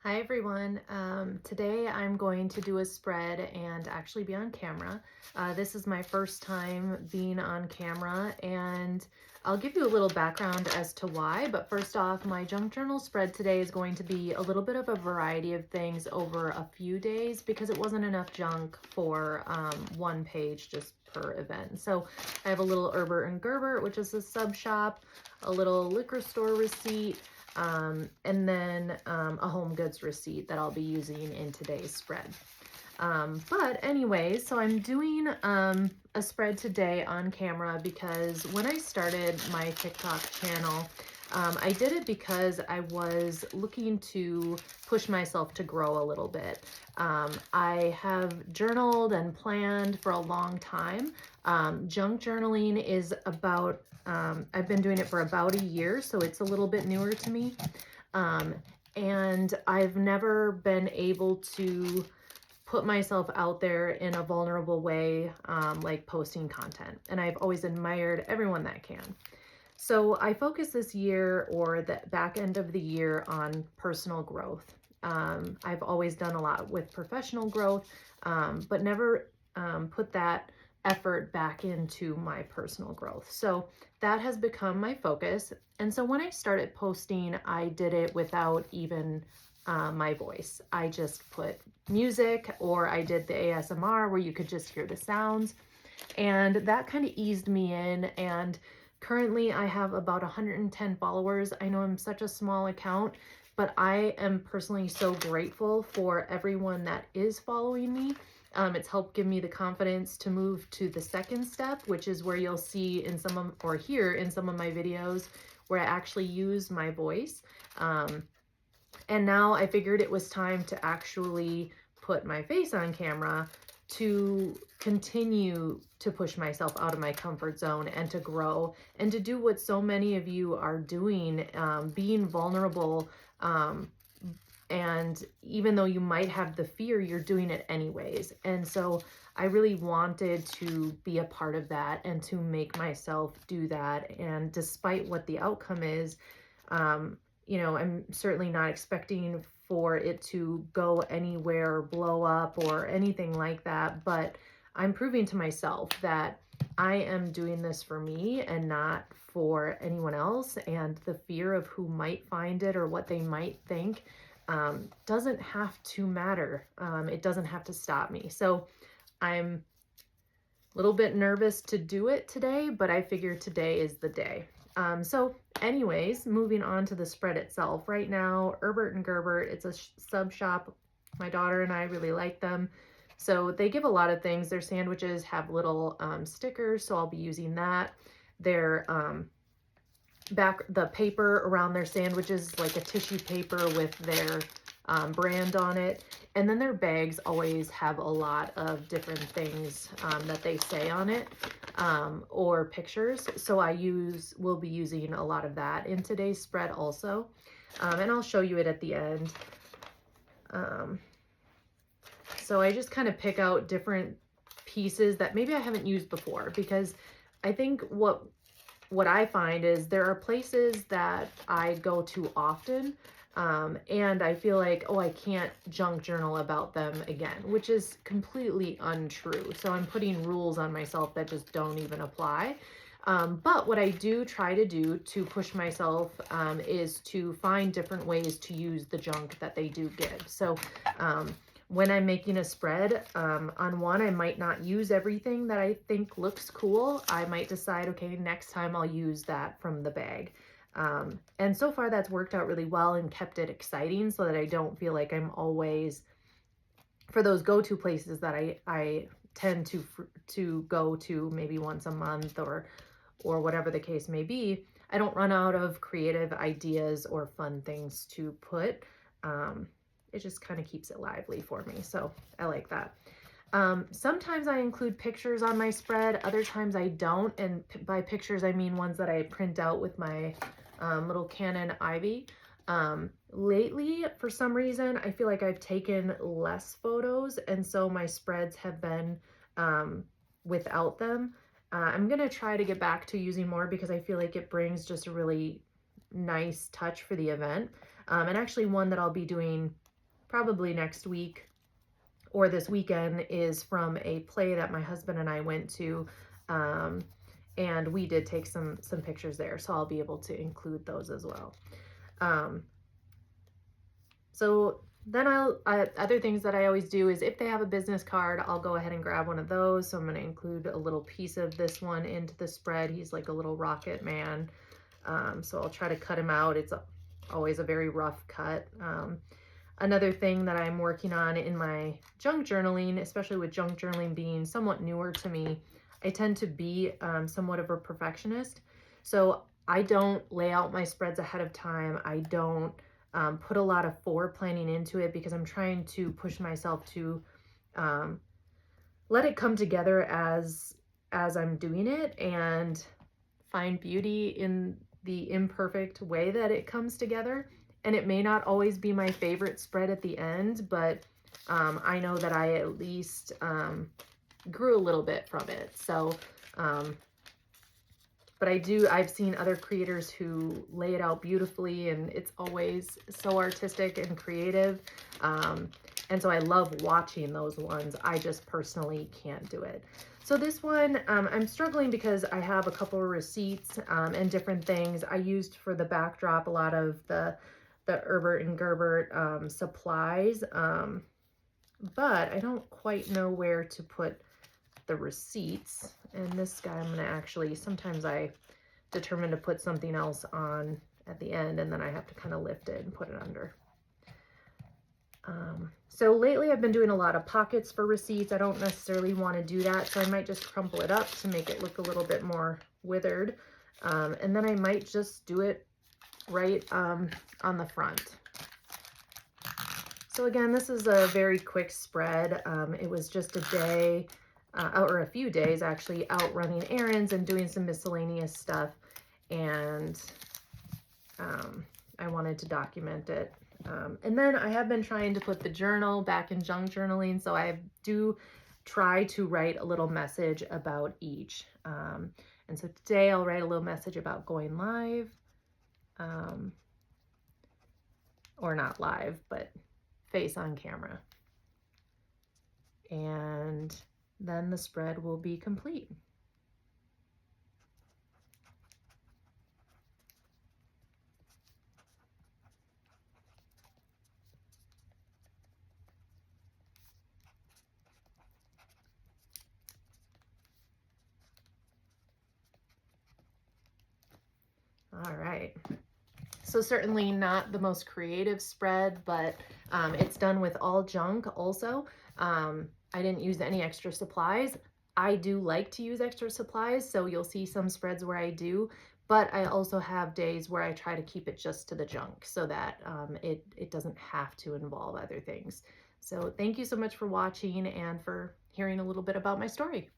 Hi everyone. Today I'm going to do a spread and actually be on camera. This is my first time being on camera, and I'll give you a little background as to why. But first off, my junk journal spread today is going to be a little bit of a variety of things over a few days because it wasn't enough junk for one page just per event. So I have a little Herbert and Gerbert, which is a sub shop, a little liquor store receipt, and then a home goods receipt that I'll be using in today's spread. But anyways, so I'm doing a spread today on camera because when I started my TikTok channel, I did it because I was looking to push myself to grow a little bit. I have journaled and planned for a long time. Junk journaling is about, I've been doing it for about a year, so it's a little bit newer to me. And I've never been able to put myself out there in a vulnerable way, like posting content. And I've always admired everyone that can. So I focus this year or the back end of the year on personal growth. I've always done a lot with professional growth, but never put that effort back into my personal growth. So that has become my focus. And so when I started posting, I did it without even my voice. I just put music, or I did the ASMR where you could just hear the sounds. And that kind of eased me in. And currently I have about 110 followers. I know I'm such a small account, but I am personally so grateful for everyone that is following me. It's helped give me the confidence to move to the second step, which is where you'll see in some of, or hear in some of my videos where I actually use my voice. And now I figured it was time to actually put my face on camera to continue to push myself out of my comfort zone and to grow and to do what so many of you are doing, being vulnerable. And even though you might have the fear, you're doing it anyways. And so I really wanted to be a part of that and to make myself do that. And despite what the outcome is, I'm certainly not expecting for it to go anywhere or blow up or anything like that, but I'm proving to myself that I am doing this for me and not for anyone else. And the fear of who might find it or what they might think doesn't have to matter. It doesn't have to stop me. So I'm a little bit nervous to do it today, but I figure today is the day. So anyways, moving on to the spread itself. Right now, Herbert and Gerbert, it's a sub shop. My daughter and I really like them. So they give a lot of things. Their sandwiches have little stickers, so I'll be using that. Their the paper around their sandwiches is like a tissue paper with their brand on it. And then their bags always have a lot of different things that they say on it, or pictures. So will be using a lot of that in today's spread also. And I'll show you it at the end. So I just kind of pick out different pieces that maybe I haven't used before, because I think what I find is there are places that I go to often, and I feel like, oh, I can't junk journal about them again, which is completely untrue. So I'm putting rules on myself that just don't even apply. But what I do try to do to push myself is to find different ways to use the junk that they do give. So when I'm making a spread, on one, I might not use everything that I think looks cool. I might decide, okay, next time I'll use that from the bag. And so far that's worked out really well and kept it exciting so that I don't feel like I'm always, for those go-to places that I tend to go to maybe once a month or whatever the case may be, I don't run out of creative ideas or fun things to put. It just kind of keeps it lively for me. So I like that. Sometimes I include pictures on my spread. Other times I don't. And by pictures, I mean ones that I print out with my little Canon Ivy. Lately, for some reason, I feel like I've taken less photos. And so my spreads have been without them. I'm going to try to get back to using more because I feel like it brings just a really nice touch for the event. And actually one that I'll be doing probably next week or this weekend is from a play that my husband and I went to. And we did take some pictures there, so I'll be able to include those as well. So then other things that I always do is if they have a business card, I'll go ahead and grab one of those. So I'm going to include a little piece of this one into the spread. He's like a little rocket man. So I'll try to cut him out. It's always a very rough cut. Another thing that I'm working on in my junk journaling, especially with junk journaling being somewhat newer to me, I tend to be somewhat of a perfectionist. So I don't lay out my spreads ahead of time. I don't put a lot of planning into it because I'm trying to push myself to let it come together as I'm doing it and find beauty in the imperfect way that it comes together. And it may not always be my favorite spread at the end, but I know that I at least grew a little bit from it. So, but I've seen other creators who lay it out beautifully, and it's always so artistic and creative. And so I love watching those ones. I just personally can't do it. So this one, I'm struggling because I have a couple of receipts and different things. I used for the backdrop a lot of the Herbert and Gerbert supplies, but I don't quite know where to put the receipts. And this guy, I'm going to actually, sometimes I determine to put something else on at the end, and then I have to kind of lift it and put it under. So lately I've been doing a lot of pockets for receipts. I don't necessarily want to do that, so I might just crumple it up to make it look a little bit more withered. And then I might just do it right on the front. So again, this is a very quick spread. It was just a day, or a few days actually, out running errands and doing some miscellaneous stuff. And I wanted to document it. And then I have been trying to put the journal back in junk journaling, so I do try to write a little message about each. And so today I'll write a little message about going live, or not live, but face on camera. And then the spread will be complete. All right. So certainly not the most creative spread, but it's done with all junk also. I didn't use any extra supplies. I do like to use extra supplies, so you'll see some spreads where I do, but I also have days where I try to keep it just to the junk so that it doesn't have to involve other things. So thank you so much for watching and for hearing a little bit about my story.